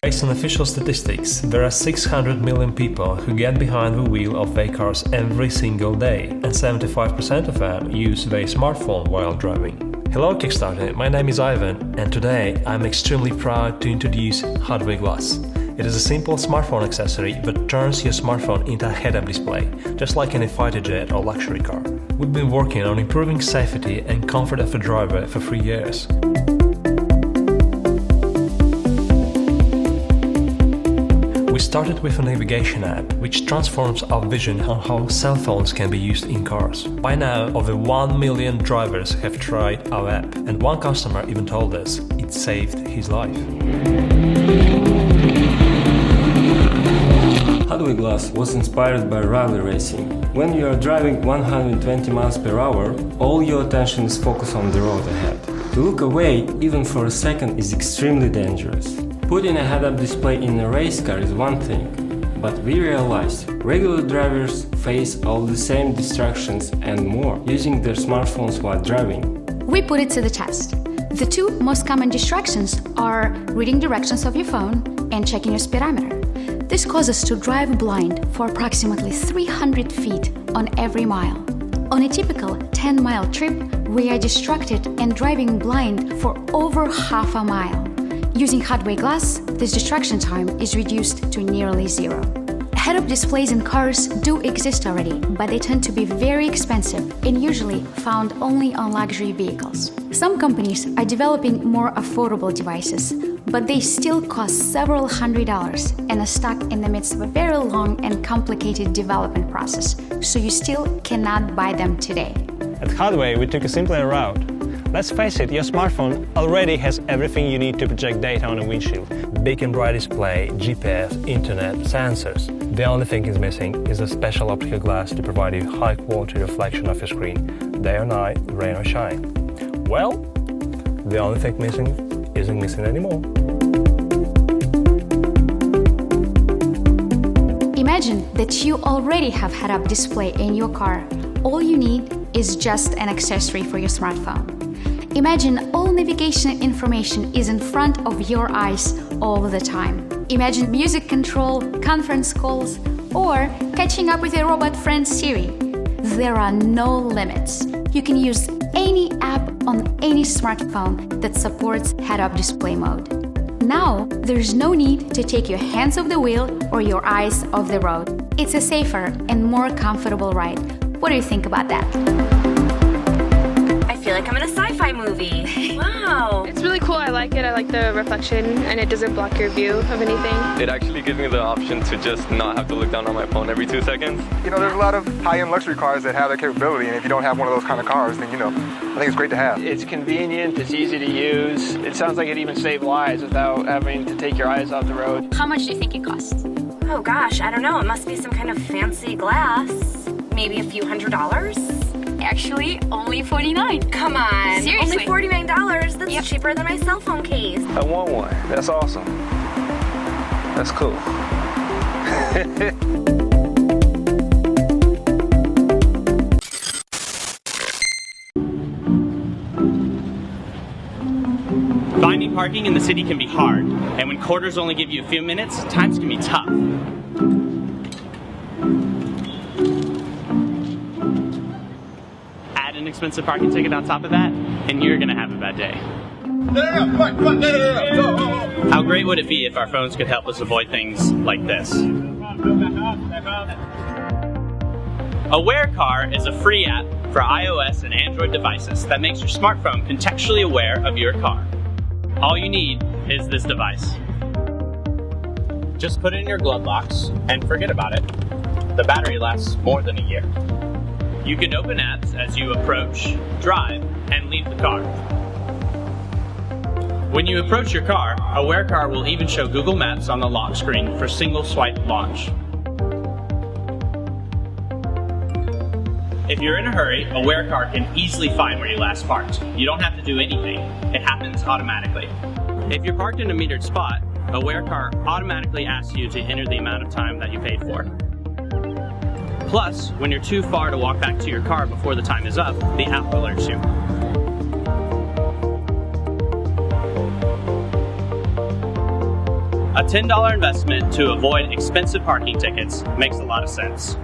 Based on official statistics, there are 600 million people who get behind the wheel of their cars every single day, and 75% of them use their smartphone while driving. Hello Kickstarter, my name is Ivan, and today I'm extremely proud to introduce Hardware Glass. It is a simple smartphone accessory that turns your smartphone into a head-up display, just like in a fighter jet or luxury car. We've been working on improving safety and comfort of the driver for 3 years. We started with a navigation app, which transforms our vision on how cell phones can be used in cars. By now, over 1 million drivers have tried our app, and one customer even told us it saved his life. Hardware Glass was inspired by rally racing. When you are driving 120 miles per hour, all your attention is focused on the road ahead. To look away, even for a second, is extremely dangerous. Putting a head-up display in a race car is one thing, but we realized regular drivers face all the same distractions and more using their smartphones while driving. We put it to the test. The two most common distractions are reading directions of your phone and checking your speedometer. This causes us to drive blind for approximately 300 feet on every mile. On a typical 10-mile trip, we are distracted and driving blind for over half a mile. Using Hardware Glass, this distraction time is reduced to nearly zero. Head-up displays in cars do exist already, but they tend to be very expensive and usually found only on luxury vehicles. Some companies are developing more affordable devices, but they still cost several $100s and are stuck in the midst of a very long and complicated development process, so you still cannot buy them today. At Hardware, we took a simpler route. Let's face it, your smartphone already has everything you need to project data on a windshield. Big and bright display, GPS, internet, sensors. The only thing is missing is a special optical glass to provide you high-quality reflection of your screen, day or night, rain or shine. Well, the only thing missing isn't missing anymore. Imagine that you already have head-up display in your car. All you need is just an accessory for your smartphone. Imagine all navigation information is in front of your eyes all the time. Imagine music control, conference calls, or catching up with your robot friend Siri. There are no limits. You can use any app on any smartphone that supports head-up display mode. Now, there's no need to take your hands off the wheel or your eyes off the road. It's a safer and more comfortable ride. What do you think about that? I feel like I'm in a sci-fi movie. Wow. It's really cool. I like it. I like the reflection, and it doesn't block your view of anything. It actually gives me the option to just not have to look down on my phone every 2 seconds. You know, there's a lot of high-end luxury cars that have that capability, and if you don't have one of those kind of cars, then, I think it's great to have. It's convenient, it's easy to use. It sounds like it even saved lives without having to take your eyes off the road. How much do you think it costs? Oh gosh, I don't know. It must be some kind of fancy glass. Maybe a few $100s? Actually, only $49. Come on. Seriously? Only $49? That's cheaper than my cell phone case. I want one. That's awesome. That's cool. Finding parking in the city can be hard, and when quarters only give you a few minutes, times can be tough. Add an expensive parking ticket on top of that, and you're gonna have a bad day. How great would it be if our phones could help us avoid things like this? Aware Car is a free app for iOS and Android devices that makes your smartphone contextually aware of your car. All you need is this device. Just put it in your glove box and forget about it. The battery lasts more than a year. You can open apps as you approach, drive, and leave the car. When you approach your car, Aware Car will even show Google Maps on the lock screen for single swipe launch. If you're in a hurry, Aware Car can easily find where you last parked. You don't have to do anything. It happens automatically. If you're parked in a metered spot, Aware Car automatically asks you to enter the amount of time that you paid for. Plus, when you're too far to walk back to your car before the time is up, the app alerts you. A $10 investment to avoid expensive parking tickets makes a lot of sense.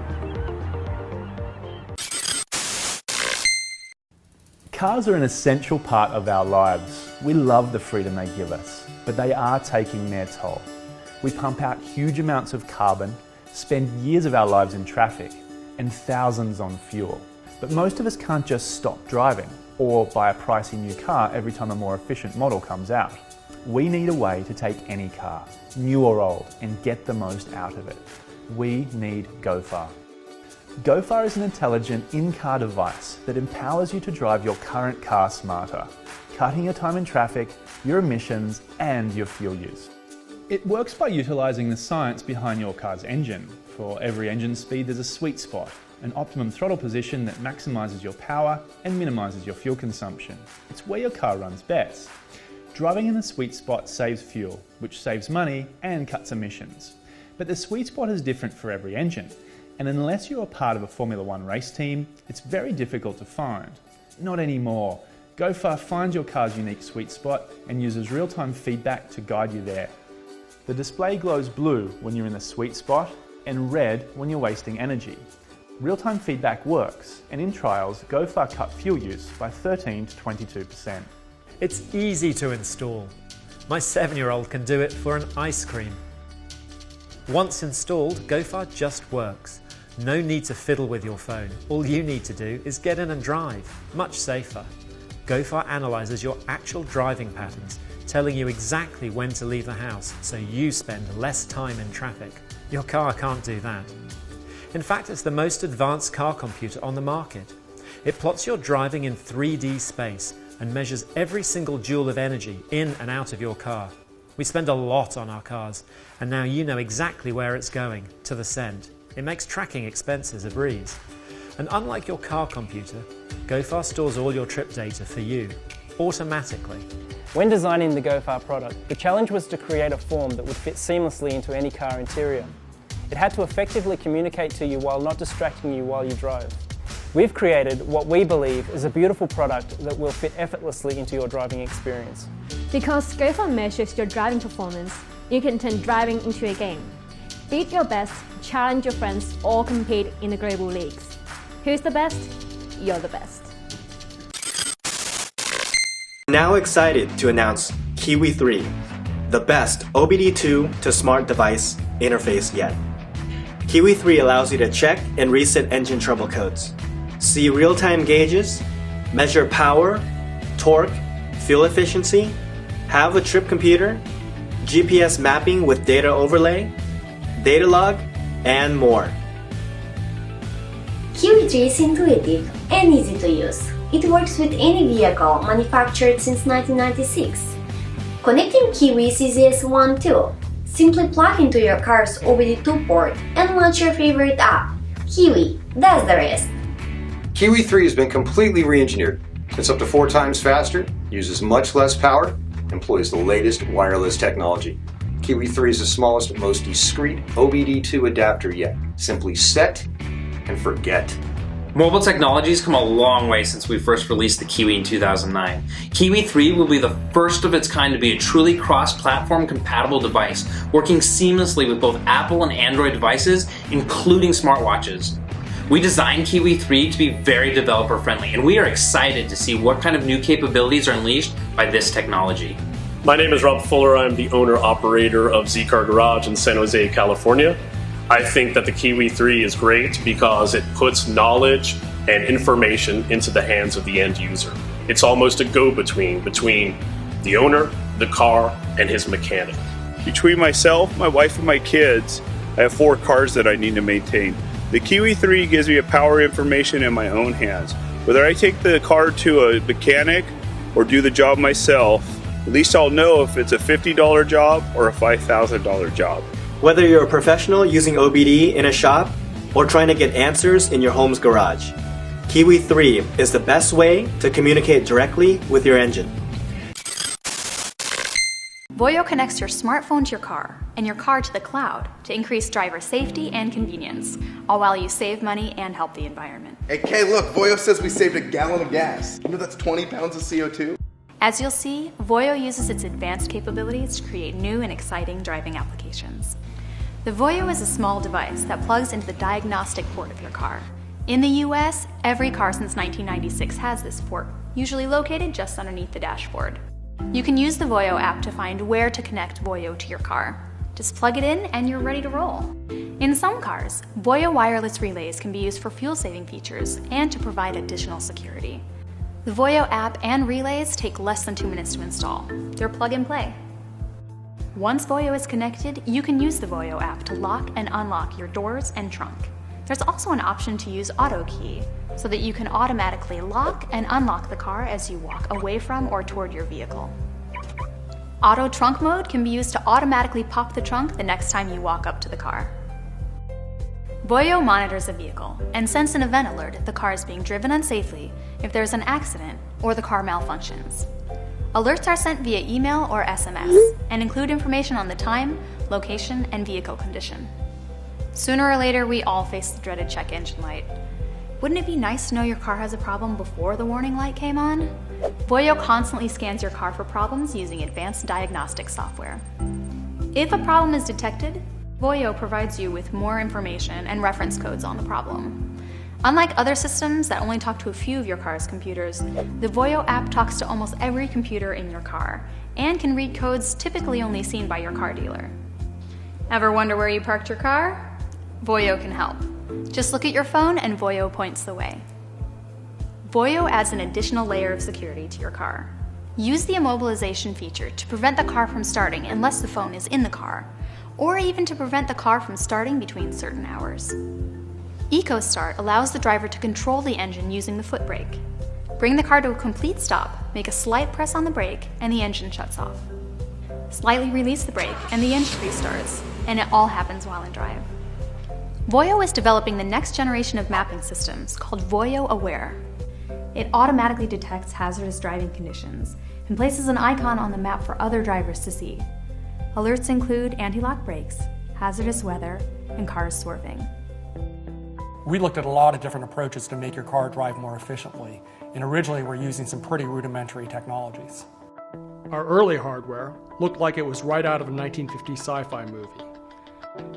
Cars are an essential part of our lives. We love the freedom they give us, but they are taking their toll. We pump out huge amounts of carbon, spend years of our lives in traffic, and thousands on fuel. But most of us can't just stop driving or buy a pricey new car every time a more efficient model comes out. We need a way to take any car, new or old, and get the most out of it. We need GoFar. GoFar is an intelligent in-car device that empowers you to drive your current car smarter, cutting your time in traffic, your emissions, and your fuel use. It works by utilising the science behind your car's engine. For every engine speed, there's a sweet spot, an optimum throttle position that maximises your power and minimises your fuel consumption. It's where your car runs best. Driving in the sweet spot saves fuel, which saves money and cuts emissions. But the sweet spot is different for every engine, and unless you're a part of a Formula One race team, it's very difficult to find. Not anymore. GoFar finds your car's unique sweet spot and uses real-time feedback to guide you there. The display glows blue when you're in the sweet spot and red when you're wasting energy. Real-time feedback works, and in trials, GoFar cut fuel use by 13 to 22%. It's easy to install. My 7-year-old can do it for an ice cream. Once installed, GoFar just works. No need to fiddle with your phone. All you need to do is get in and drive. Much safer. GoFar analyzes your actual driving patterns, telling you exactly when to leave the house so you spend less time in traffic. Your car can't do that. In fact, it's the most advanced car computer on the market. It plots your driving in 3D space and measures every single joule of energy in and out of your car. We spend a lot on our cars, and now you know exactly where it's going, to the cent. It makes tracking expenses a breeze. And unlike your car computer, GoFar stores all your trip data for you, automatically. When designing the GoFar product, the challenge was to create a form that would fit seamlessly into any car interior. It had to effectively communicate to you while not distracting you while you drove. We've created what we believe is a beautiful product that will fit effortlessly into your driving experience. Because GoFar measures your driving performance, you can turn driving into a game. Beat your best, challenge your friends, or compete in the global leagues. Who's the best? You're the best. Now excited to announce Kiwi 3, the best OBD2 to smart device interface yet. Kiwi 3 allows you to check and reset engine trouble codes, see real-time gauges, measure power, torque, fuel efficiency, have a trip computer, GPS mapping with data overlay, data log, and more. Kiwi 3 is intuitive and easy to use. It works with any vehicle manufactured since 1996. Connecting Kiwi is easy as one tool. Simply plug into your car's OBD2 port and launch your favorite app. Kiwi does the rest. Kiwi 3 has been completely re-engineered. It's up to 4 times faster, uses much less power, employs the latest wireless technology. Kiwi 3 is the smallest, most discreet OBD2 adapter yet. Simply set and forget. Mobile technology's come a long way since we first released the Kiwi in 2009. Kiwi 3 will be the first of its kind to be a truly cross-platform compatible device, working seamlessly with both Apple and Android devices, including smartwatches. We designed Kiwi 3 to be very developer-friendly, and we are excited to see what kind of new capabilities are unleashed by this technology. My name is Rob Fuller. I'm the owner-operator of Z-Car Garage in San Jose, California. I think that the Kiwi 3 is great because it puts knowledge and information into the hands of the end user. It's almost a go-between between the owner, the car, and his mechanic. Between myself, my wife, and my kids, I have 4 cars that I need to maintain. The Kiwi 3 gives me a power information in my own hands. Whether I take the car to a mechanic or do the job myself, at least I'll know if it's a $50 job or a $5,000 job. Whether you're a professional using OBD in a shop or trying to get answers in your home's garage, Kiwi 3 is the best way to communicate directly with your engine. Voyo connects your smartphone to your car and your car to the cloud to increase driver safety and convenience, all while you save money and help the environment. Hey, Kay, look, Voyo says we saved a gallon of gas. You know that's 20 pounds of CO2? As you'll see, Voyo uses its advanced capabilities to create new and exciting driving applications. The Voyo is a small device that plugs into the diagnostic port of your car. In the US, every car since 1996 has this port, usually located just underneath the dashboard. You can use the Voyo app to find where to connect Voyo to your car. Just plug it in and you're ready to roll. In some cars, Voyo wireless relays can be used for fuel-saving features and to provide additional security. The Voyo app and relays take less than 2 minutes to install. They're plug and play. Once Voyo is connected, you can use the Voyo app to lock and unlock your doors and trunk. There's also an option to use Auto Key, so that you can automatically lock and unlock the car as you walk away from or toward your vehicle. Auto Trunk mode can be used to automatically pop the trunk the next time you walk up to the car. Voyo monitors a vehicle and sends an event alert if the car is being driven unsafely, if there's an accident, or the car malfunctions. Alerts are sent via email or SMS and include information on the time, location, and vehicle condition. Sooner or later, we all face the dreaded check engine light. Wouldn't it be nice to know your car has a problem before the warning light came on? Voyo constantly scans your car for problems using advanced diagnostic software. If a problem is detected, Voyo provides you with more information and reference codes on the problem. Unlike other systems that only talk to a few of your car's computers, the Voyo app talks to almost every computer in your car and can read codes typically only seen by your car dealer. Ever wonder where you parked your car? Voyo can help. Just look at your phone and Voyo points the way. Voyo adds an additional layer of security to your car. Use the immobilization feature to prevent the car from starting unless the phone is in the car, or even to prevent the car from starting between certain hours. EcoStart allows the driver to control the engine using the foot brake. Bring the car to a complete stop, make a slight press on the brake, and the engine shuts off. Slightly release the brake, and the engine restarts, and it all happens while in drive. Voyo is developing the next generation of mapping systems called Voyo Aware. It automatically detects hazardous driving conditions and places an icon on the map for other drivers to see. Alerts include anti-lock brakes, hazardous weather, and cars swerving. We looked at a lot of different approaches to make your car drive more efficiently, and originally we're using some pretty rudimentary technologies. Our early hardware looked like it was right out of a 1950s sci-fi movie.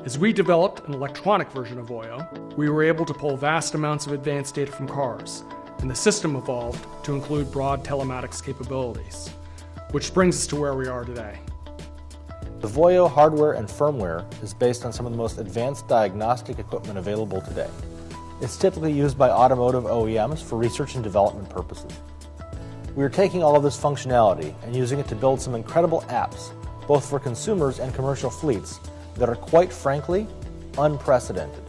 As we developed an electronic version of Voyo, we were able to pull vast amounts of advanced data from cars, and the system evolved to include broad telematics capabilities, which brings us to where we are today. The Voyo hardware and firmware is based on some of the most advanced diagnostic equipment available today. It's typically used by automotive OEMs for research and development purposes. We are taking all of this functionality and using it to build some incredible apps, both for consumers and commercial fleets, that are quite frankly unprecedented.